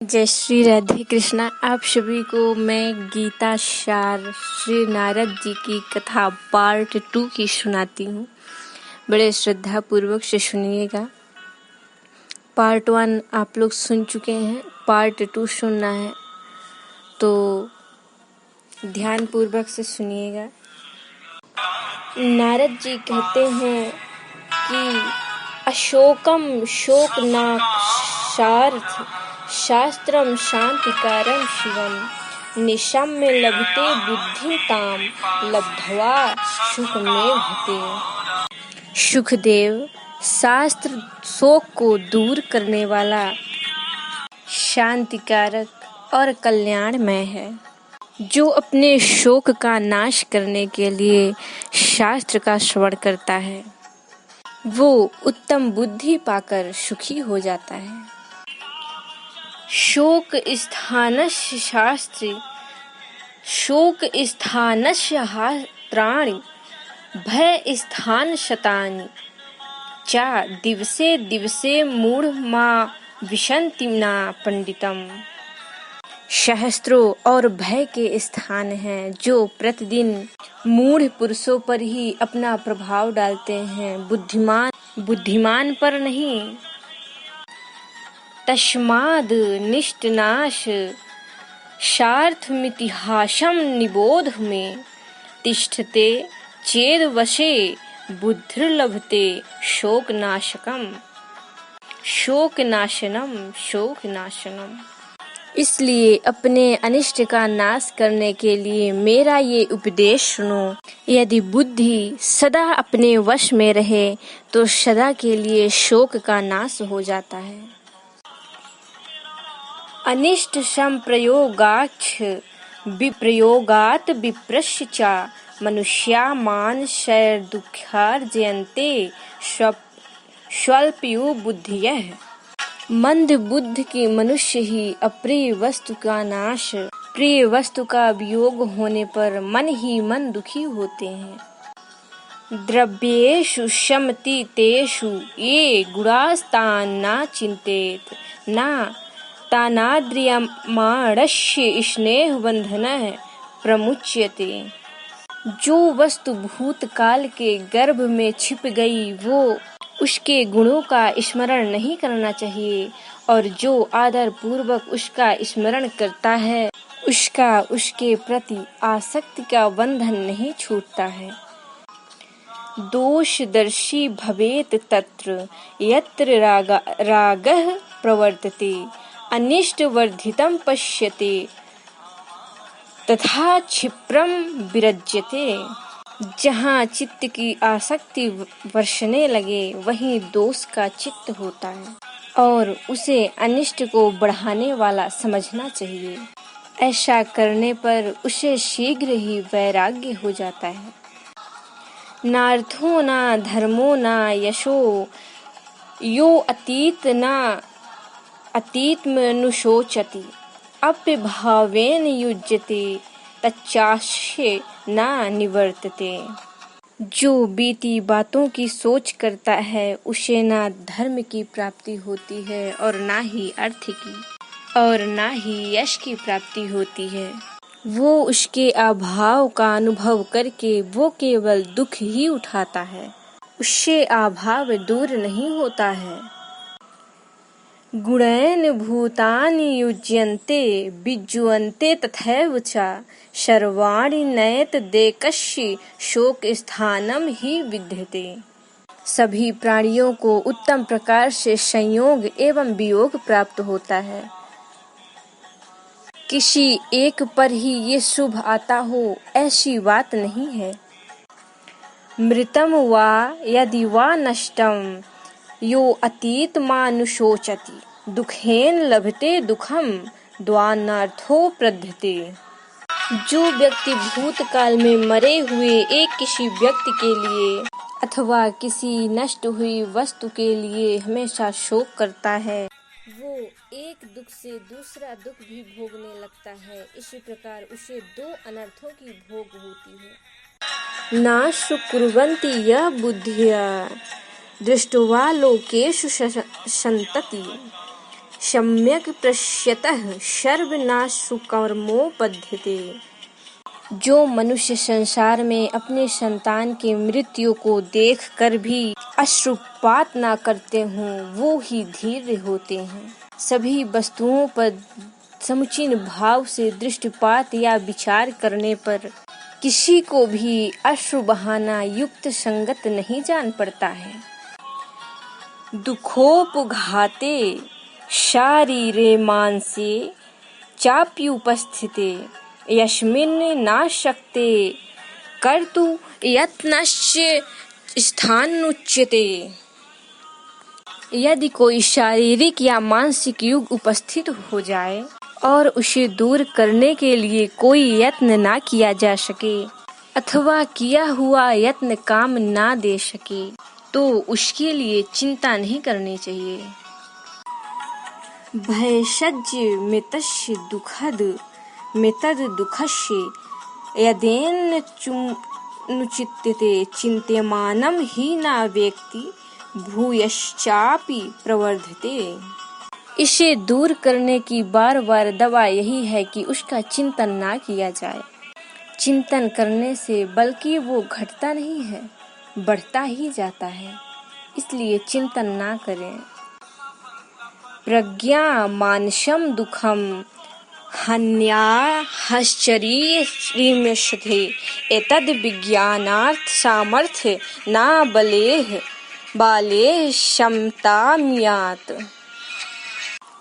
जय श्री राधे कृष्णा। आप सभी को मैं गीता सार श्री नारद जी की कथा पार्ट 2 की सुनाती हूँ। बड़े श्रद्धा पूर्वक से सुनिएगा। पार्ट 1 आप लोग सुन चुके हैं, पार्ट 2 सुनना है तो ध्यान पूर्वक से सुनिएगा। नारद जी कहते हैं कि अशोकम शोकनाशार्थ शास्त्रम शांतिकारम शिवम निशम्य लभते बुद्धि ताम लब्ध्वा सुखमेव भते। सुखदेव शास्त्र शोक को दूर करने वाला, शांतिकारक और कल्याणमय है। जो अपने शोक का नाश करने के लिए शास्त्र का श्रवण करता है वो उत्तम बुद्धि पाकर सुखी हो जाता है। शोक स्थानस्य शास्त्रे शोक स्थानस्य हात्राणि भय स्थान शतानि चा दिवसे दिवसे मूढ़मा विशन्ति ना पंडितम। सहस्त्रों और भय के स्थान हैं जो प्रतिदिन मूढ़ पुरुषों पर ही अपना प्रभाव डालते हैं, बुद्धिमान पर नहीं। तस्माद् निष्टनाश सार्थमितिहासं निबोध में तिष्ठते चेद वशे बुद्धिर्लभते शोकनाशनम। इसलिए अपने अनिष्ट का नाश करने के लिए मेरा ये उपदेश सुनो। यदि बुद्धि सदा अपने वश में रहे तो सदा के लिए शोक का नाश हो जाता है। अनिष्ट संप्रयोगाच्छ विप्रयोगात् विप्रस्य च मनुष्या मानसैर् दुःखार्जयन्ते स्वल्पयु बुद्धयः। मंद बुद्ध के मनुष्य ही अप्रिय वस्तु का नाश, प्रिय वस्तु का वियोग होने पर मन ही मन दुखी होते हैं। द्रव्येषु शमति तेषु ये गुणास्तान् न चिंतेत न तानाद्रियमाणस्य स्नेहबन्धनः प्रमुच्यते। जो वस्तु भूतकाल के गर्भ में छिप गई वो उसके गुणों का स्मरण नहीं करना चाहिए, और जो आदर पूर्वक उसका स्मरण करता है उसका उसके प्रति आसक्ति का बंधन नहीं छूटता है। दोषदर्शी भवेत् तत्र यत्र रागः प्रवर्तते अनिष्ट वर्धितं पश्यते तथा क्षिप्रं विरज्यते। जहाँ चित्त की आसक्ति वर्षने लगे वहीं दोष का चित्त होता है और उसे अनिष्ट को बढ़ाने वाला समझना चाहिए। ऐसा करने पर उसे शीघ्र ही वैराग्य हो जाता है। नार्थो न धर्मो न यशो यो अतीतमनुशोचति अप्यभावेन युज्यते तच्चास्य न निवर्तते। जो बीती बातों की सोच करता है उसे ना धर्म की प्राप्ति होती है और ना ही अर्थ की और ना ही यश की प्राप्ति होती है। वो उसके अभाव का अनुभव करके वो केवल दुख ही उठाता है, उससे अभाव दूर नहीं होता है। गुणैन भूतानि युज्यन्ते विज्जुयन्ते तथैव च सर्वाणि नैतदेकस्य शोक स्थानम ही विद्यते। सभी प्राणियों को उत्तम प्रकार से संयोग एवं वियोग प्राप्त होता है। किसी एक पर ही ये शुभ आता हो ऐसी बात नहीं है। मृतम वा यदि वा नष्टम यो अतीतमानुशोचति दुखेन लभते दुखम द्वानर्थो प्रध्यते। जो व्यक्ति भूतकाल में मरे हुए एक किसी व्यक्ति के लिए अथवा किसी नष्ट हुई वस्तु के लिए हमेशा शोक करता है वो एक दुख से दूसरा दुख भी भोगने लगता है। इसी प्रकार उसे दो अनर्थों की भोग होती है। नाशु कुर्वन्ति यः बुद्धिया दृष्ट्वा लोकेषु संतति सम्यक पश्यतः सर्वनाशुकर्मोपद्यते। जो मनुष्य संसार में अपने संतान की मृत्यु को देखकर भी अश्रुपात न करते हों, वो ही धीर होते हैं। सभी वस्तुओं पर समुचित भाव से दृष्टिपात या विचार करने पर किसी को भी अश्रु बहाना युक्त संगत नहीं जान पड़ता है। दुखोपघाते शारीरे मानसे चाप्युपस्थिते यस्मिन् नाशक्ते कर्तु यत्नस्य स्थानमुच्यते। यदि कोई शारीरिक या मानसिक युग उपस्थित हो जाए और उसे दूर करने के लिए कोई यत्न ना किया जा सके अथवा किया हुआ यत्न काम ना दे सके तो उसके लिए चिंता नहीं करनी चाहिए। भयसज्ज मितस्य दुखद मितद दुखस्य यदेन नुचित्यते चिन्त्यमानं हि न व्यक्ति भूयश्चापि प्रवर्धते। इसे दूर करने की बार बार दवा यही है कि उसका चिंतन ना किया जाए। चिंतन करने से बल्कि वो घटता नहीं है, बढ़ता ही जाता है, इसलिए चिंतन ना करें। प्रज्ञा मानसम दुखम हन्याश्चर्यमिष्यते एतद् विज्ञानार्थ सामर्थ्य न बालेः क्षमतामियात्।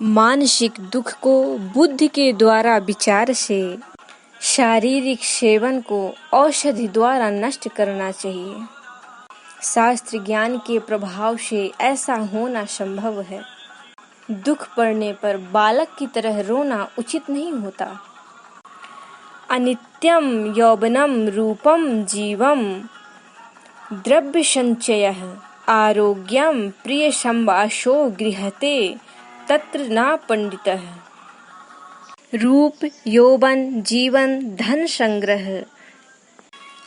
मानसिक दुख को बुद्धि के द्वारा विचार से, शारीरिक सेवन को औषधि द्वारा नष्ट करना चाहिए। शास्त्र ज्ञान के प्रभाव से ऐसा होना संभव है। दुख पड़ने पर बालक की तरह रोना उचित नहीं होता। अनित्यम यौवनम रूपम जीवम द्रव्य संचयः आरोग्यम प्रिय संवासो गृह्यते तत्र न पंडितः। रूप, यौवन, जीवन, धन संग्रह,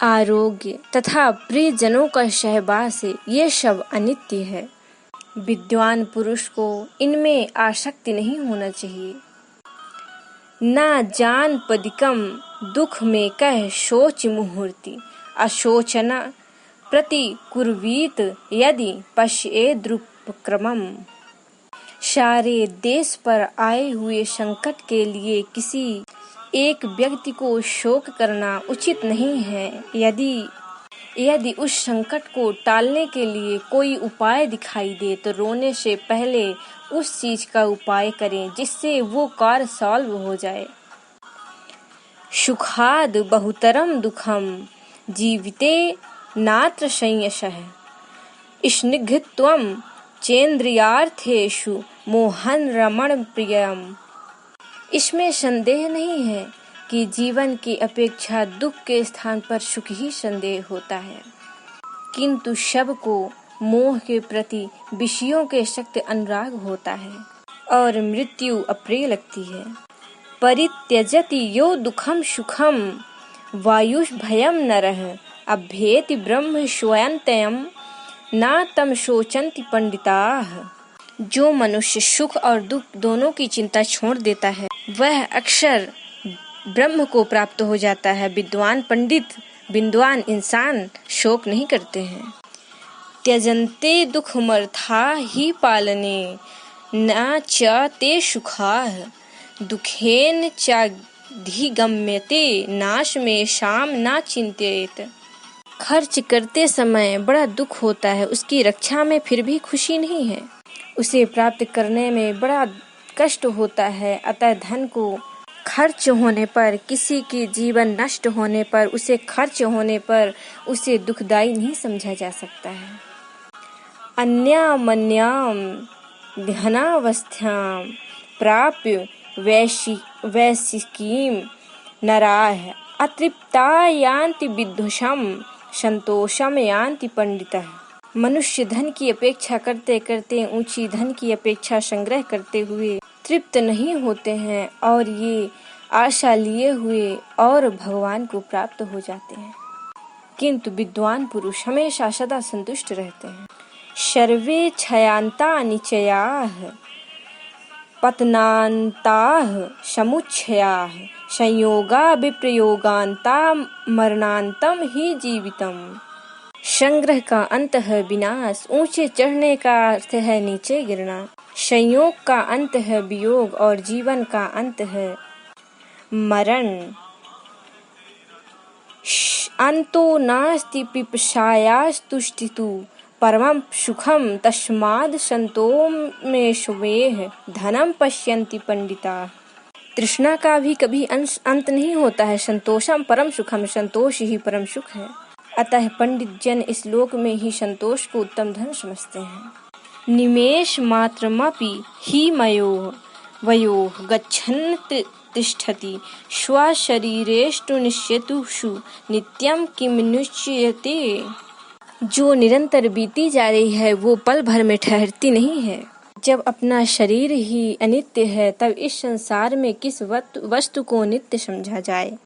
आरोग्य तथा प्रियजनों का सहवास ये सब अनित्य है। विद्वान पुरुष को इनमें आसक्ति नहीं होना चाहिए। न जान पदिकम दुख में कह सोच मुहूर्ति अशोचना प्रति कुर्वीत यदि पश्येद्रुपक्रमम्। सारे देश पर आए हुए संकट के लिए किसी एक व्यक्ति को शोक करना उचित नहीं है। यदि उस संकट को टालने के लिए कोई उपाय दिखाई दे तो रोने से पहले उस चीज का उपाय करें जिससे वो कार्य सॉल्व हो जाए। सुखाद बहुतरम दुखम जीविते नात्र संयशः स्निग्धत्वं चेन्द्रियार्थेषु मोहन रमण प्रियम। इसमें संदेह नहीं है कि जीवन की अपेक्षा दुख के स्थान पर सुख ही संदेह होता है, किंतु सबको मोह के प्रति विषयों के सख्त अनुराग होता है और मृत्यु अप्रिय लगती है। परित्यजति यो दुखम सुखम वायुष भयम नरः अभ्येति ब्रह्म स्वयंतयम् न तम शोचन्ति पंडिताः। जो मनुष्य सुख और दुख दोनों की चिंता छोड़ देता है वह अक्सर ब्रह्म को प्राप्त हो जाता है। विद्वान इंसान शोक नहीं करते हैं। त्यजन्ते दुखमर्था हि पालने न च ते सुखाः दुखेन चाधिगम्यते नाश में शाम न चिंत्येत। खर्च करते समय बड़ा दुख होता है, उसकी रक्षा में फिर भी खुशी नहीं है। उसे प्राप्त करने में बड़ा कष्ट होता है। अतः धन को खर्च होने पर, किसी की जीवन नष्ट होने पर, उसे खर्च होने पर उसे दुखदायी नहीं समझा जा सकता है। अन्यामन्याम धनावस्थां प्राप्य वैशिकीं नराः अतृप्ता यान्ति विदुषं संतोषम यान्ति पंडितः। मनुष्य धन की अपेक्षा करते करते ऊंची धन की अपेक्षा संग्रह करते हुए तृप्त नहीं होते हैं और ये आशा लिए हुए और भगवान को प्राप्त हो जाते हैं, किंतु विद्वान पुरुष हमेशा सदा संतुष्ट रहते हैं। सर्वे क्षयांता निचयाः पतनान्ताः समुच्छयाः संयोगा विप्रयोगान्ता मरणान्तं ही जीवितम्। संग्रह का अंत है विनाश, ऊंचे चढ़ने का अर्थ है नीचे गिरना। संयोग का अंत है वियोग और जीवन का अंत है मरण। अंतो नास्ति पिपासायास्तुष्टितु परमं सुखम तस्माद् संतोषमेवेह धनम पश्यन्ति पंडिता। तृष्णा का भी कभी अंत नहीं होता है। संतोषम परम सुखम, संतोष ही परम सुख है। अतः पंडित जन इस लोक में ही संतोष को उत्तम धन समझते हैं। निमेष मात्रमपि हि मयोः वयोः गच्छन् तिष्ठति स्वशरीरेषु निश्चेतुषु नित्यं किमनुच्यते। जो निरंतर बीती जा रही है वो पल भर में ठहरती नहीं है। जब अपना शरीर ही अनित्य है तब इस संसार में किस वस्तु को नित्य समझा जाए।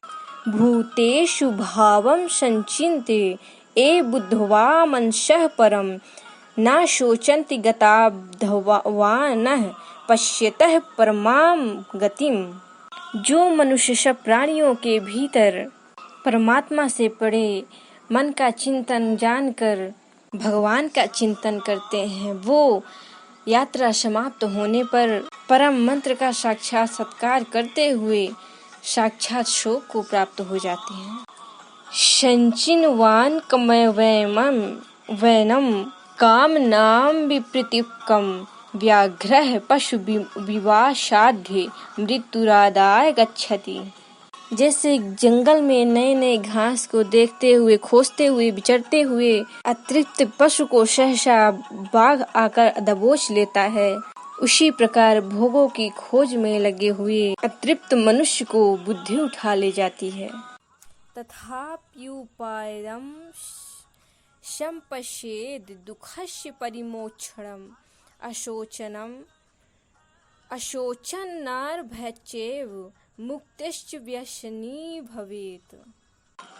भूतेषु भावं संचिन्ते ये बुद्ध्वा मनसः परम न शोचन्ति गताब्धवानः पश्यतः परमां गतिम्। जो मनुष्य सब प्राणियों के भीतर परमात्मा से पड़े मन का चिंतन जानकर भगवान का चिंतन करते हैं वो यात्रा समाप्त होने पर परम मंत्र का साक्षात्कार करते हुए साक्षात शोक को प्राप्त हो जाते हैं। संचिन्वान् कमवैमं वैनम काम नाम विप्रतिकम व्याघ्रः पशु विवासाध्ये मृत्युरादाय गच्छति। जैसे जंगल में नए नए घास को देखते हुए खोजते हुए विचरते हुए अतृप्त पशु को सहसा बाघ आकर दबोच लेता है, उसी प्रकार भोगों की खोज में लगे हुए अतृप्त मनुष्य को बुद्धि उठा ले जाती है। तथाप्युपायं संपश्येद दुःखस्य परिमोक्षणम् अशोचन्नार्भच्चैव मुक्तिश्च व्यसनी भवेत्।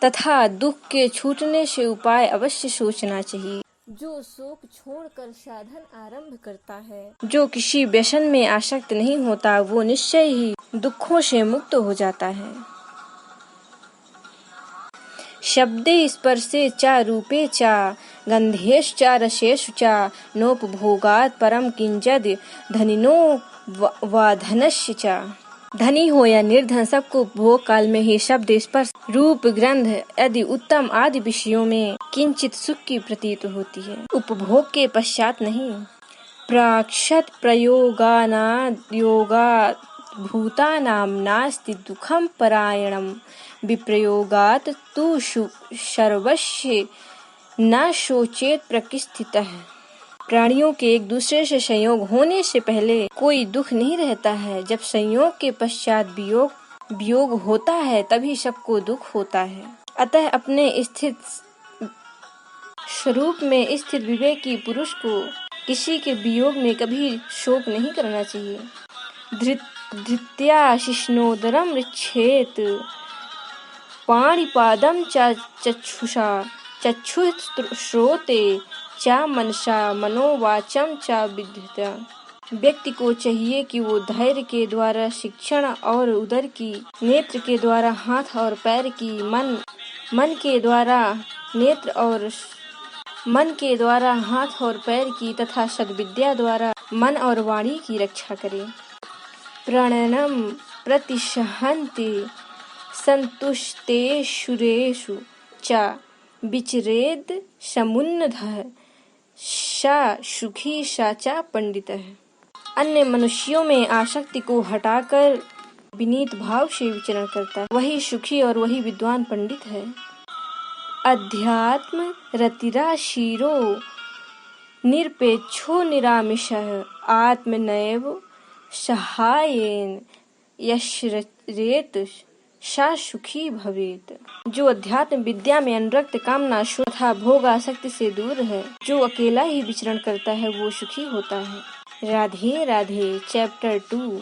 तथा दुख के छूटने से उपाय अवश्य सोचना चाहिए। जो शोक छोड़कर साधन आरंभ करता है, जो किसी व्यसन में आसक्त नहीं होता, वो निश्चय ही दुखों से मुक्त हो जाता है। शब्दे स्पर्शे च रूपे च गंधेश्च रसेषु च नोपभोगात् परम किंचिद धनिनो व धनस्य च। धनी हो या निर्धन सबको भोग काल में ही शब्द स्पर्श रूप गंध आदि उत्तम आदि विषयों में किंचित सुख की प्रतीत होती है, उपभोग के पश्चात नहीं। प्राक्षत प्रयोगानाद्योगात् भूतानां नास्ति दुःखं परायणं विप्रयोगात् तु सर्वस्य न शोचेत प्रकृतिस्थः। प्राणियों के एक दूसरे से संयोग होने से पहले कोई दुख नहीं रहता है। जब संयोग के पश्चात वियोग होता है तभी सबको दुख होता है। अतः अपने स्थित स्वरूप में स्थित विवेकी पुरुष को किसी के वियोग में कभी शोक नहीं करना चाहिए। धृत्या शिष्णोदरम ऋच्छेत पाणिपादं च चक्षुषा चक्षुः श्रोते च मनसा मनोवाचम च विद्यते। व्यक्ति को चाहिए कि वो धैर्य के द्वारा शिक्षण और उदर की, नेत्र के द्वारा हाथ और पैर की, मन के द्वारा हाथ और पैर की तथा सद्विद्या द्वारा मन और वाणी की रक्षा करे। प्रणयनम प्रतिशहन्ति संतुष्टेषुरेषु च विचरेद समुन्नतः सा सुखी सा च पंडितः। अन्य मनुष्यों में आसक्ति को हटाकर विनीत भाव से विचरण करता है, वही सुखी और वही विद्वान पंडित है। अध्यात्म रतिराशीरो निरपेक्षो निरामिषः आत्मनैव सहायेन यशरेत सा सुखी भवेत। जो अध्यात्म विद्या में अनुरक्त, कामना शून्य तथा भोग आसक्ति से दूर है, जो अकेला ही विचरण करता है वो सुखी होता है। राधे राधे। चैप्टर 2।